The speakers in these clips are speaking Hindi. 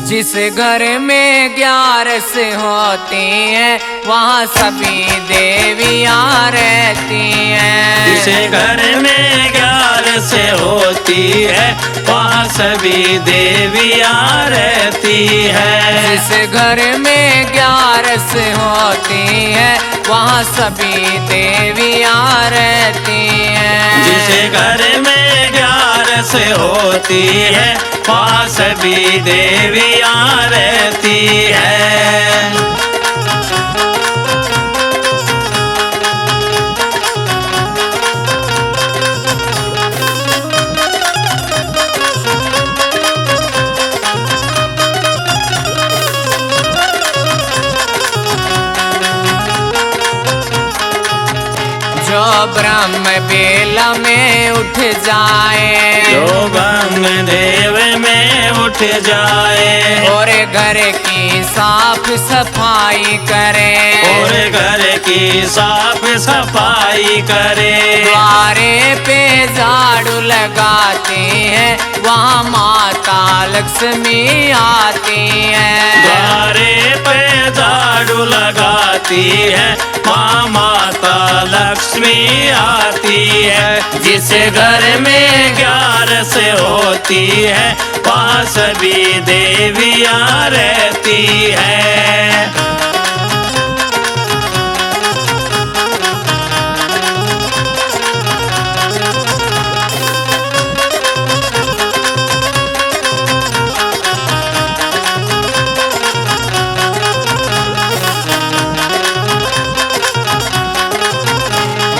जिस घर में 11 होती हैं वहाँ सभी देवियाँ रहती हैं। जिस घर में 11 होती है वहाँ सभी देवियाँ रहती है। जिस घर में 11 होती हैं वहाँ सभी देवियाँ रहती हैं। जिस घर में 11 होती है वहाँ सभी देवियाँ रहती है। जो ब्रह्म बेल में उठ जाए, जो ब्रह्म देव में उठ जाए, और घर की साफ सफाई करे, और घर की साफ सफाई करे, द्वारे पे झाड़ू लगाती है वहाँ माता लक्ष्मी आती है। द्वारे पे झाड़ू लगाती है वहाँ माता लक्ष्मी आती है। जिस घर में 11 होती है वहाँ सभी देवियाँ रहती है।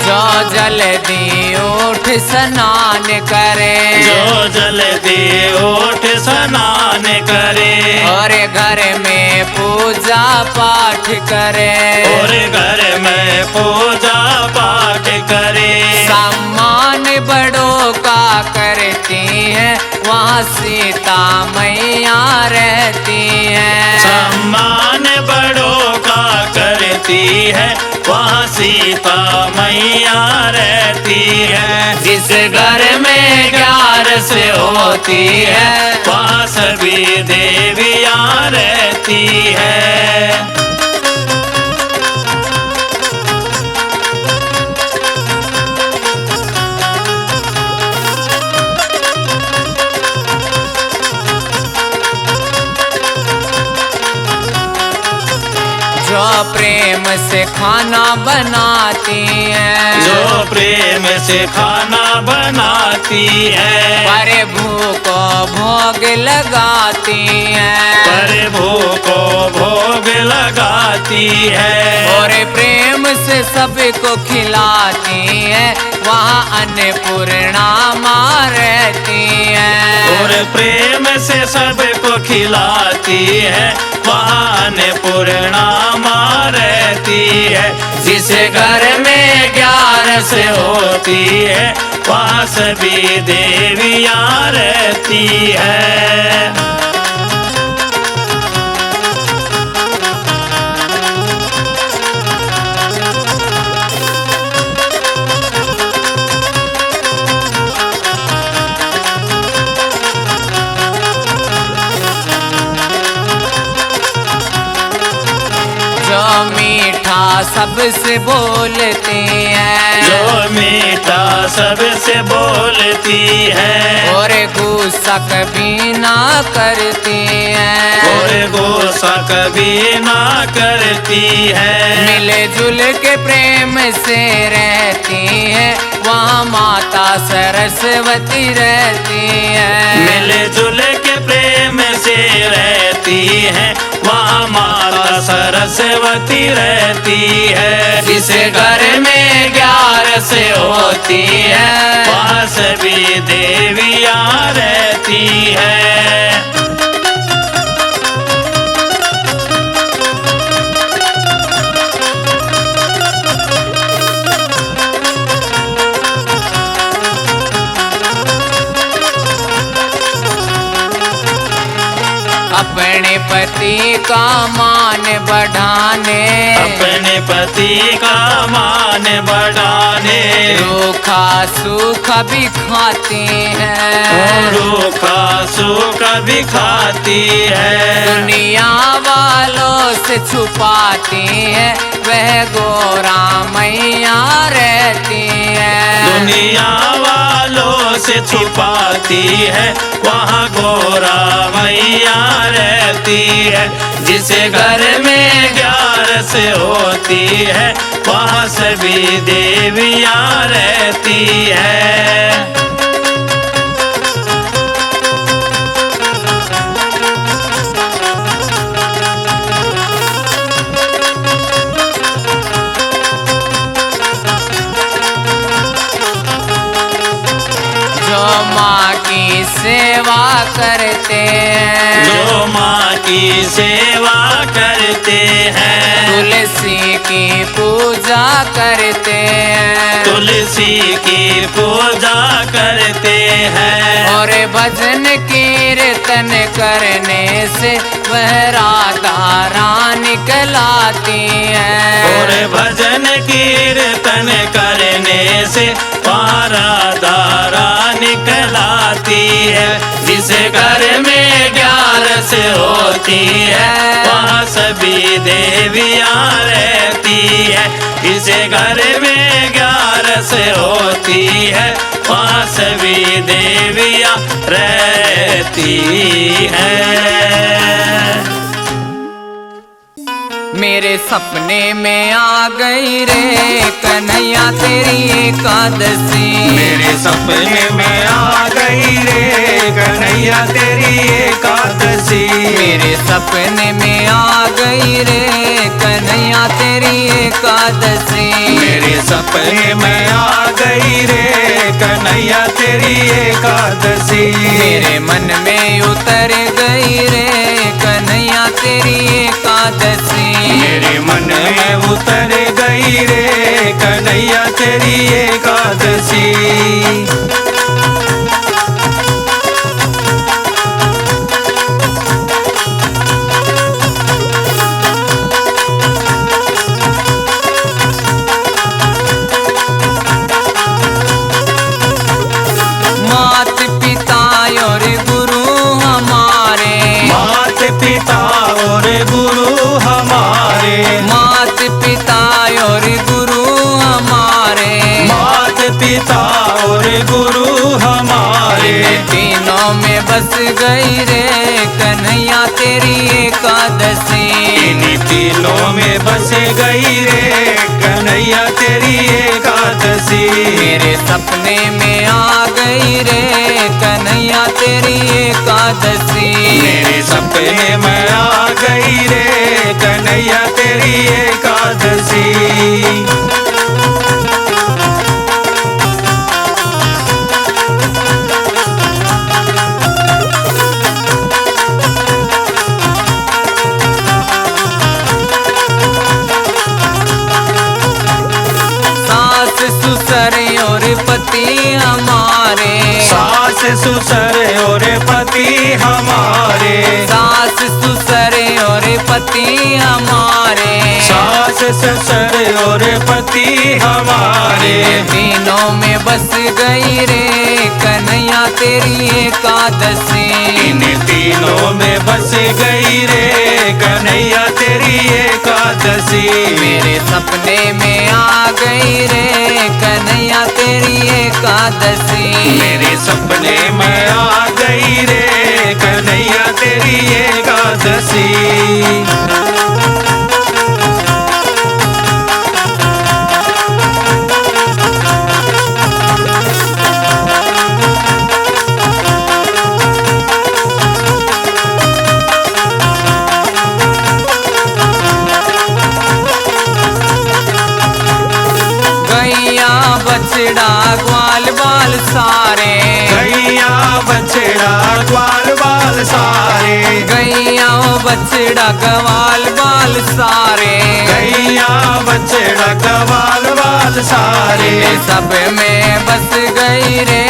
जो जल्दी उठ स्नान करे, जो जल्दी उठ स्नान करे, और घर में पूजा पाठ करे, और घर में पूजा पाठ करे, सम्मान बड़ों का करती है वहाँ सीता मैया रहती है। सम्मान बड़ों का करती है वहाँ सीता मैया रहती है। जिस घर में 11 होती है वहाँ सभी देवियाँ रहती है। जो प्रेम से खाना बनाती है, जो प्रेम से खाना बनाती है, प्रभु को भोग लगाती है, प्रभु को भोग लगाती है, और प्रेम से सबको खिलाती है वहाँ अन्नपूर्णा माँ रहती है। और प्रेम से सबको खिलाती है वहाँ अन्नपूर्णा माँ रहती है। जिस घर में 11 होती है वहाँ सभी देवियाँ रहती है। जो मीठा सबसे बोलती है, जो मीठा सबसे बोलती है, और गुस्सा कभी ना करती है, और गुस्सा कभी ना करती है, मिले जुल के प्रेम से रहती है वहाँ माता सरस्वती रहती है। मिले जुल के प्रेम से रहती है वहाँ माता सरस्वती रहती है। जिस घर में 11 होती है वहाँ सभी देवियाँ रहती है। अपने पति का मान बढ़ाने, अपने पति का मान बढ़ाने, रूखा सूखा भी खाती है, रूखा सूखा भी खाती है। दुनिया वालों से छुपाती है, वह गोरा मैया रहती है। दुनिया वालों से छुपाती है, वहाँ गोरा मैया रहती है। जिसे घर में 11 होती है, वहाँ सभी देवियाँ रहती है। माँ की सेवा करते हैं, जो माँ की सेवा करते हैं, तुलसी की पूजा करते हैं, तुलसी की पूजा करते हैं, और भजन कीर्तन करने से वह राधा रानी कहलाती है। और भजन कीर्तन करने से वहाँ राधा रानी कहलाती है। जिसे घर में 11 होती है, वहाँ सभी देवियाँ रहती है। जिसे घर में 11 होती है, वहाँ सभी देवियाँ रहती हैं। मेरे सपने में आ गई रे कन्हैया तेरी एकादशी, मेरे सपने में आ गई रे कन्हैया तेरी एकादशी, मेरे सपने में आ गई रे कन्हैया तेरी एकादशी, मेरे सपने में आ गई रे कन्हैया तेरी एकादशी, मेरे मन में उतर गई रे कन्हैया तेरी एकादशी, मेरे मन में उतर गई रे कन्हैया तेरी एकादशी। मात पिता और गुरु हमारे, मात पिता और गुरु हमारे, मात पिता और गुरु हमारे, मात पिता और गुरु हमारे, तीनों में बस गई रे कन्हैया तेरी एकादशी, इन तीनों में बस गई रे कन्हैया तेरी एकादशी, मेरे सपने में आ गई रे कन्हैया तेरी एकादशी, मेरे सपने में आ गई रे कन्हैया तेरी एकादशी। ससुर और पति हमारे, सास ससुर और पति हमारे, सास ससुर और पति हमारे, सास ससुर और पति हमारे, तीनों में बस गई रे कन्हैया तेरी एकादशी, इन तीनों में बस गई रे कन्हैया तेरी एकादशी, मेरे सपने में आ गई रे कन्हैया तेरी एकादशी, मेरे सपने में आ गई रे कन्हैया तेरी एकादशी। बछड़ा ग्वाल बाल सारे, गैया बछड़ा ग्वाल बाल सारे, गैया बछड़ा ग्वाल बाल सारे, गैया बछड़ा ग्वाल बाल सारे, सब में बस गई रे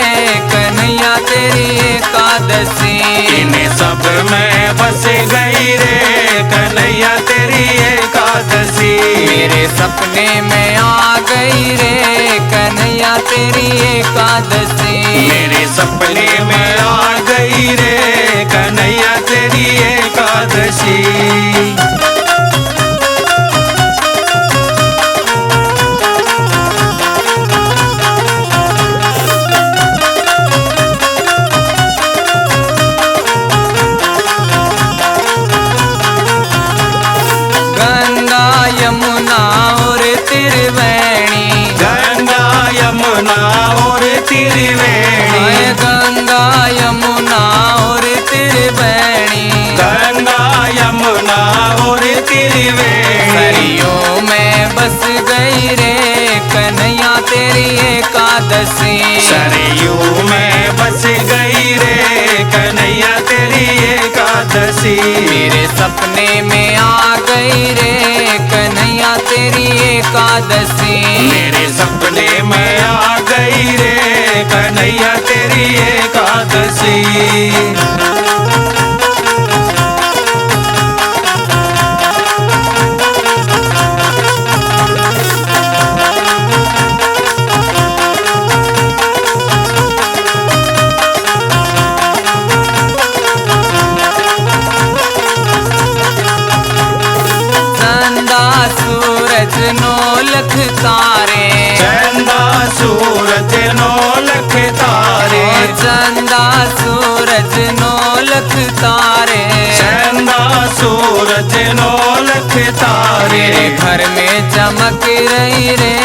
कन्हैया तेरी एकादशी, इन सब में बस गई रे सपने में आ गई रे कन्हैया तेरी एकादशी। मेरे सपने में आ गई रे कन्हैया तेरी एकादशी। गंगा यमुना और त्रिवेणी, गंगा यमुना और त्रिवेणी, गंगा यमुना और त्रिवेणी, गंगा यमुना और त्रिवेणी। सरयों में बस गई रे कन्हैया तेरी एकादशी। सरयू में बस गई रे कन्हैया तेरी एकादशी। मेरे सपने में आ गई रे कन्हैया तेरी एकादशी। मेरे सपने में आ गई रे कन्हैया तेरी एकादशी। सूरज नौ लख तारे, चंदा सूरज नौ लख तारे, चंदा सूरज नौ लख तारे, चंदा सूरज नौ लख तारे। मेरे घर में चमक रही रे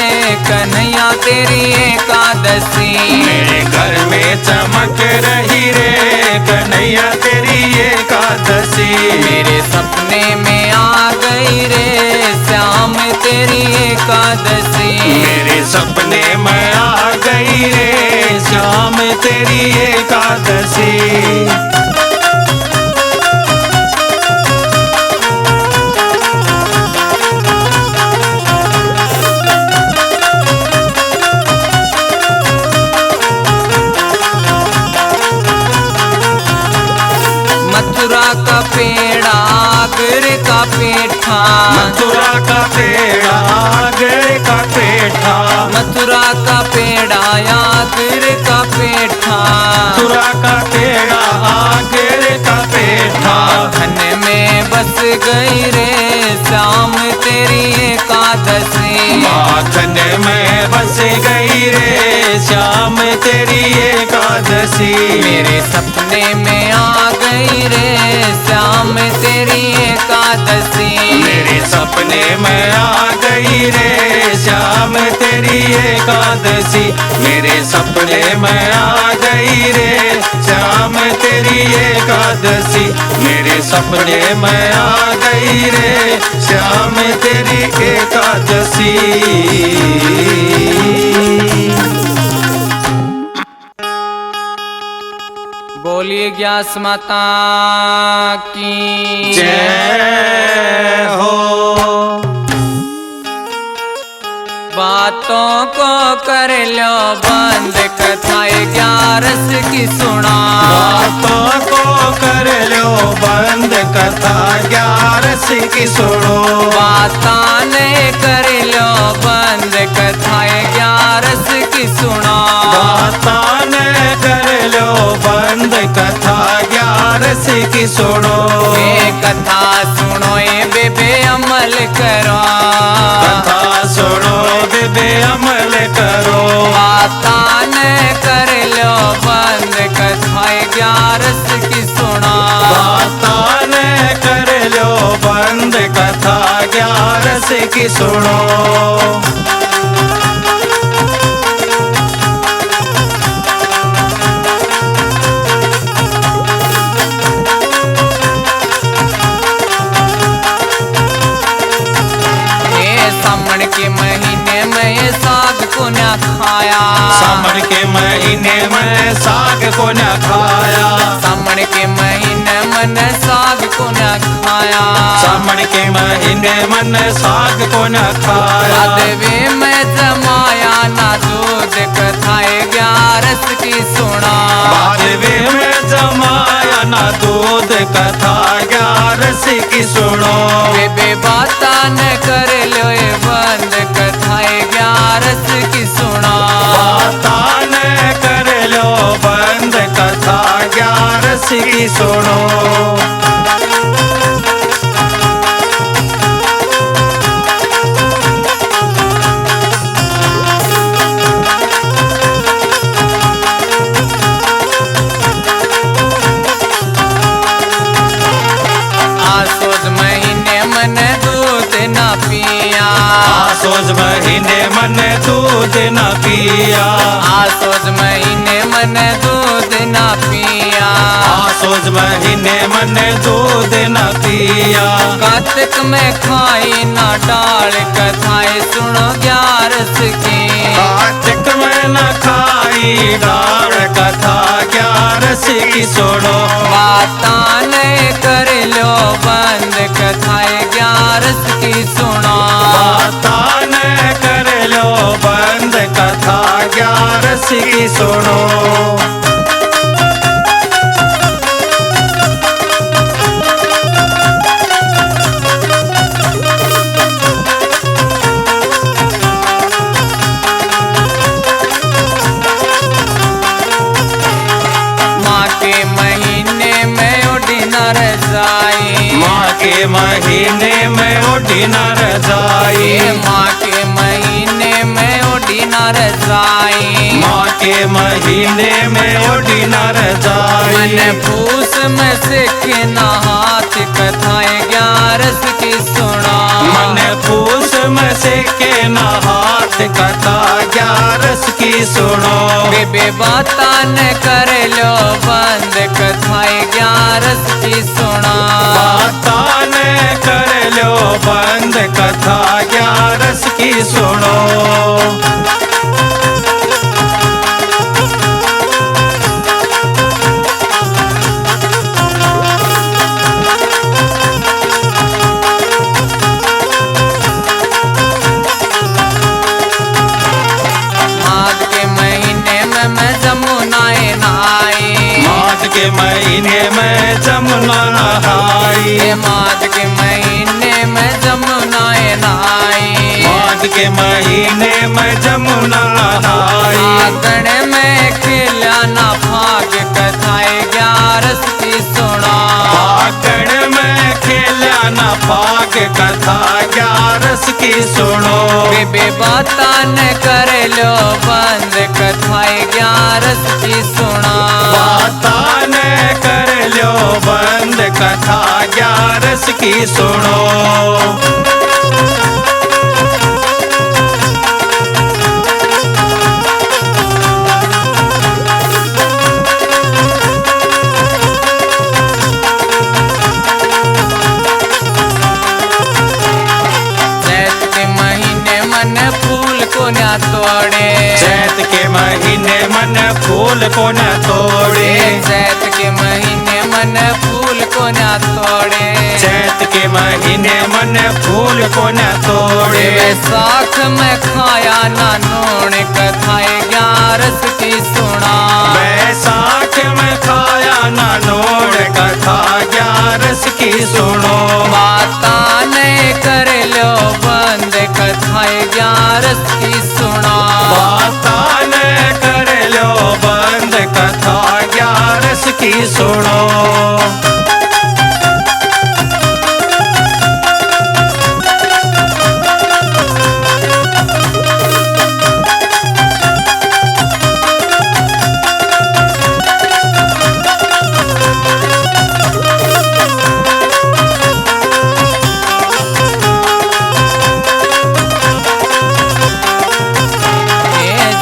कन्हैया तेरी एकादशी। मेरे घर में चमक रही रे कन्हैया तेरी एकादशी। मेरे सपने में आ गई रे श्याम तेरी एकादशी। मेरे सपने में आ गई रे श्याम तेरी एकादशी। मथुरा का पेड़ा आगरे का पेठा, मथुरा का पेड़ा आगरे का पेठा, मथुरा का पेड़ा आगरे का पेठा, मथुरा का पेड़ा आगरे का पेठा। माखन में बस गई रे श्याम तेरी एकादशी। माखन में बस गई रे श्याम तेरी एकादशी। मेरे सपने में आ गई रे श्याम तेरी एकादशी। मेरे सपने में आ गई रे श्याम तेरी एकादशी। मेरे सपने में आ गई रे श्याम तेरी एकादशी। मेरे सपने में आ गई रे श्याम तेरी एकादशी। बोलिए ग्यास माता की जय हो। बातों को कर लो बंद कथा 11 की सुना। बातों को कर लो बंद कथा 11 की सुनो। बातां ने कर लो बंद कथा 11 की सुना। बातां ने कर लो बंद कथा 11 की सुनो। ये कथा सुनो ये बेबे अमल करो। कथा सुनो बेबे अमल करो। बातां ने कर लो बंद कथा 11 की सुना। बातां ने कर लो बंद कथा 11 की सुनो। सावन के महीने में साग को न खाया। सावन के महीने में साग को न खाया। सावन के महीने मन साग को न खाया। सावन के महीने मन साग को न खाया। देवे में जमाया ना दूध कथा 11 की सुना। बादवे में जमाया ना दूध कथा 11 की सुनो। बेबे बाता न कर लो ये बंद की सुनो। आसोज महीने मन दूध न पिया, आसोज महीने मन दूध न पिया, आसोज महीने मन दूध न पिया, आसोज महीने मन दूध न पिया। कार्तिक में खाई न डाल कथाएं सुनो 11 की, कार्तिक में न खाई डाल कथा 11 की सुनो। बातां ने कर लो बंद कथाएं 11 की सुनो, बातां ने कर लो बंद कथा 11 की सुनो। माँ के महीने में उड़ी न रजाई, माँ के महीने में उठी न रजाई, माँ के महीने में उड़ी न रजाई, माँ के महीने में उठी न रजाई। मन फूस में सीखे न हाथ कथाएं 11 की सुना, मन फूस में से के न हाथ कथा 11 की सुनो। बेबे बातां ने कर लो बंद कथाएं 11 की सुना, बातां ने कर लो बंद कथा 11 की सुनो। माघ के महीने में मैं जमुनाए नहाई, माघ के महीने में जमुना नहाई, माघ के महीने में जमुनाए नहाई, माघ के महीने में जमुना नहाई। आंगन में खिला ना भाग कथाएं 11 की सुना, आंगन में खेला न भाग कथा 11 की सुनो। बेबे बातां ने कर लो बंद कथाएं 11 की सुना, बातां ने कर लो बंद कथा 11 की सुनो। चैत के महीने मन फूल को न तोड़े, चैत के महीने मन फूल को न तोड़े, चैत के महीने मन फूल को न तोड़े, चैत के महीने मन फूल को न तोड़े। वैसाख में खाया ना नून कथाएं 11 की सुना, बैसाख में खाया न नोड़ कथा 11 की सुनो। बातां ने कर लो बंद कथाएं 11 की सुना, बातां ने कर लो बंद कथा 11 की सुनो।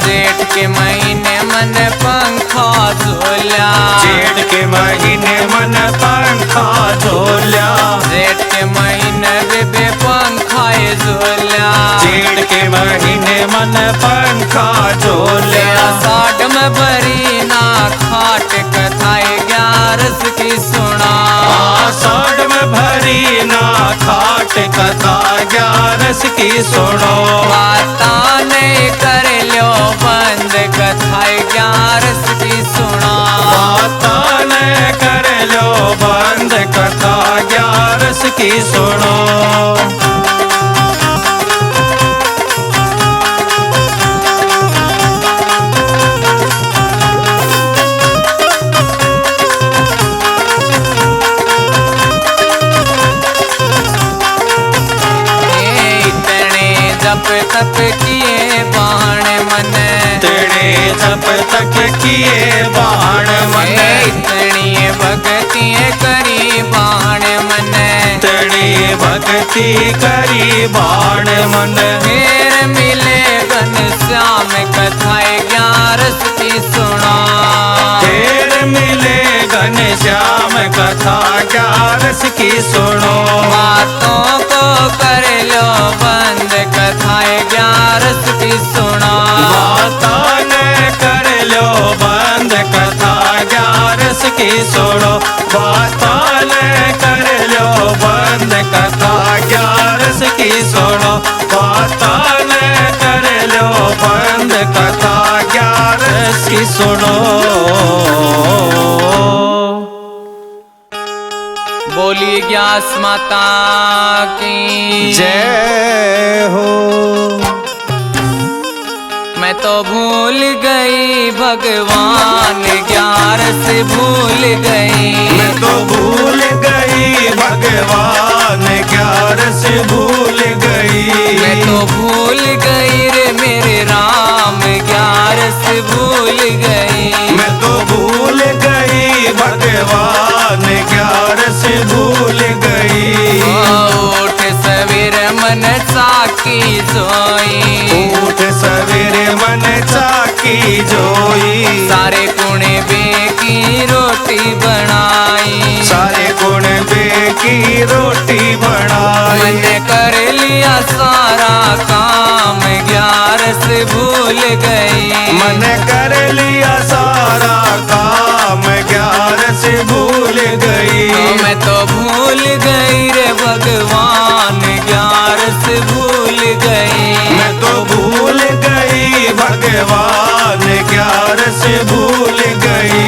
जेठ के महीने मन पंखा झोला, जेठ के महीने मन पंखा झोल्या, जेठ के महीने बेबे पंखाए झोला, जेठ के महीने मन पंखा झोल्या। साठ में भरी ना खाट कथाएं 11 की सुना, आषाढ़ में भरी ना खाट कथा 11 की सुनो। बातां ने कर लो बंद कथाएं 11 की सुना, बातां ने कर लो बंद कथा 11 की सुनो। जब तक किए बाण मन इतनी भक्ति करी बाण मन तड़ी भक्ति करी बाण मन फिर मिले घनश्याम कथाएं 11 की सुना फिर मिले घनश्याम कथा 11 की सुनो बातों को कर लो बंद कथाएं 11 की सुना बातों ने कर लो बंद कथा 11 की सुनो बातों ने कर लो बंद कथा 11 की सुनो बातों ने कर लो बंद कथा 11 की सुनो। बोली ग्यास माता की जय हो। मैं तो भूल गई भगवान 11 भूल गई मैं तो भूल गई भगवान 11 भूल गई मैं तो भूल गई रे मेरे राम 11 भूल गई मैं तो भूल गई भगवान 11 भूल गई उठ सवेर मन साकी जोई उठ सवेरे मन चाकी जोई सारे कुणे बे की रोटी बनाई सारे गुण बे की रोटी बनाई मैंने कर लिया सारा काम 11 भूल गई मन कर लिया सारा काम 11 भूल गई मैं तो भूल गई रे भगवान 11 भूल गई मैं तो भूल गई भगवान 11 भूल गई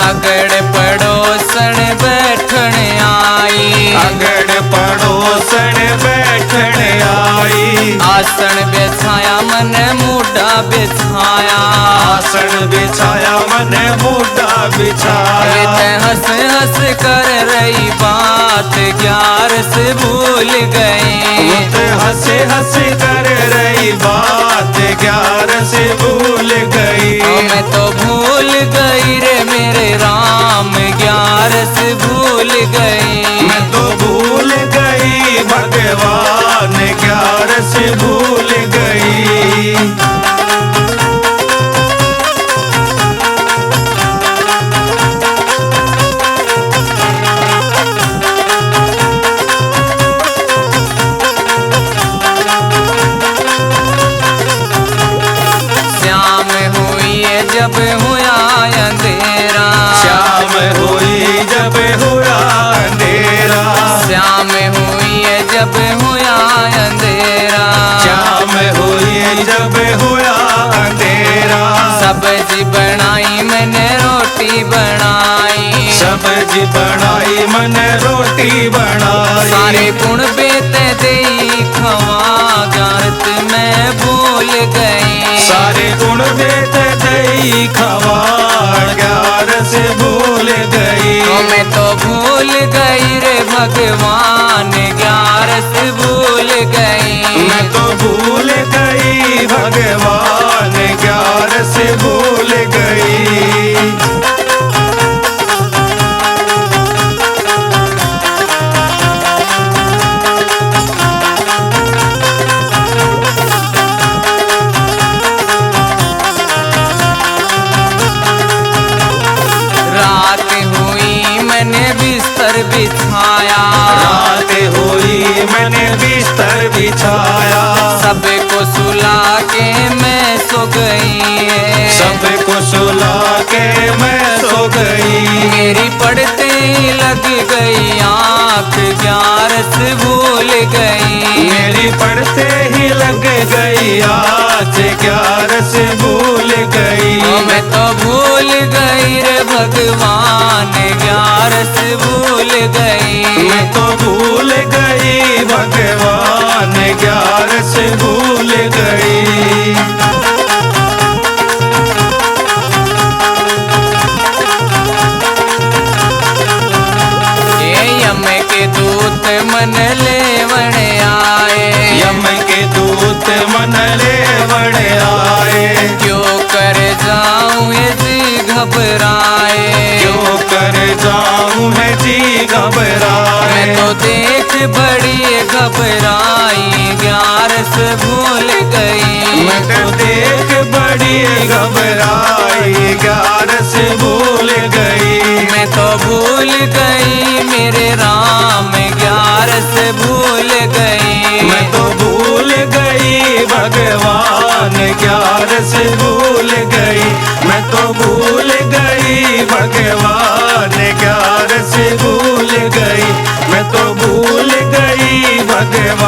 अगड़ पड़ोसन बैठन आई अगड़ पड़ोसन बैठन आई आसन बिछाया मन मुढ़ा बिछाया आसन बिछाया मन बूढ़ा बिछाया हंस हंस कर रही बात 11 भूल गई हंस हंस कर रही बात 11 भूल गई मैं तो भूल गई रे मेरे राम 11 भूल गई मैं तो भूल गई भगवान 11 भूल गई श्याम हुई जब हुआ अंधेरा शाम हुई जब हुआ अंधेरा श्याम हुई जब हुआ अंधेरा शाम हुई जब हुआ अंधेरा सब्जी बनाई मैंने रोटी बनाई सब्जी बनाई मन रोटी बनाई सारे गुण बेते देई खवा 11 मैं भूल गई सारे गुण वेद दई खवा 11 भूल गई मैं तो भूल गई रे भगवान 11 भूल गई मैं तो भूल गई भगवान 11 भूल गई रात हुई मैंने बिस्तर बिछाया रात हुई मैंने बिस्तर बिछाया सबको सुला के मैं सो गई सबको सुला के मैं सो गई मेरी पढ़ते ही लग गई आँख 11 भूल गई मेरी पढ़ते ही लग गई आज 11 भूल गई मैं तो भूल गई रे भगवान 11 भूल गई मैं तो भूल गई भगवान 11 भूल गई घबराए। क्यों कर जाऊं मैं जी घबराए। मैं तो देख बड़ी घबराई, ग्यारस भूल गई। मैं तो देख बड़ी घबराई, ग्यारस भूल गई। मैं तो भूल गई मेरे राम, ग्यारस भूल गई। मैं तो भूल गई भगवान, ग्यारस भूल गई। मैं तो भूल गई भगवान, ग्यारस भूल गई। मैं तो भूल गई भगवान।